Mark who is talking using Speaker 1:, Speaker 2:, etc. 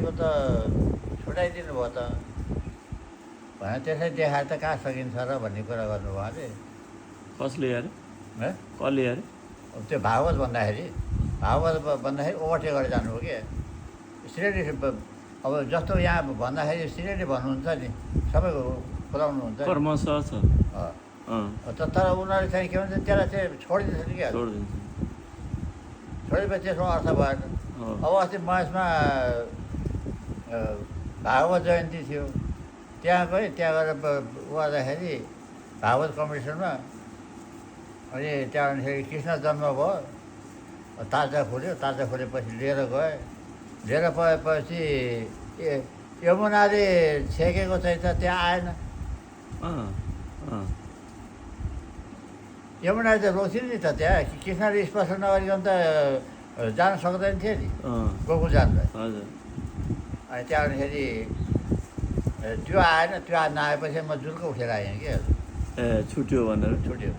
Speaker 1: तपाईँको त छुट्याइदिनु भयो त भने त्यसै देखाएर त कहाँ सकिन्छ र भन्ने कुरा गर्नुभयो अरे
Speaker 2: कसले अरे
Speaker 1: है
Speaker 2: कसले अरे
Speaker 1: त्यो भागवत भन्दाखेरि ओभरटेक गरेर जानुभयो कि सिरेली अब जस्तो यहाँ भन्दाखेरि सिरेली भन्नुहुन्छ नि सबैको खुलाउनुहुन्छ
Speaker 2: कर्मश छ
Speaker 1: तर उनीहरूले चाहिँ के भन्छ त्यसलाई चाहिँ छोडिदिन्छ नि क्या
Speaker 2: छोडिदिन्छ
Speaker 1: छोडेपछि त्यसमा अर्थ भएन
Speaker 2: हो।
Speaker 1: अब अस्ति महेशमा भागवत जयन्ती थियो त्यहाँ गएँ त्यहाँ गएर उ गर्दाखेरि भागवत कम्पिटिसनमा अनि त्यहाँ फेरि कृष्ण जन्म भयो ताजा खोलेपछि लिएर गएँ लिएर गएपछि यमुनाले छेकेको चाहिँ त त्यहाँ आएन यमुनाले त रोक्थ्यो नि त त्यहाँ कृष्णले स्पर्श नगरिकन त जान सक्दैन थियो नि गोकुल जाँदा
Speaker 2: हजुर
Speaker 1: अनि त्यहाँ फेरि त्यो आएन त्यो नआएपछि म जुल्को उठेर आएँ कि
Speaker 2: ए छुट्यो भनेर
Speaker 1: छुट्यो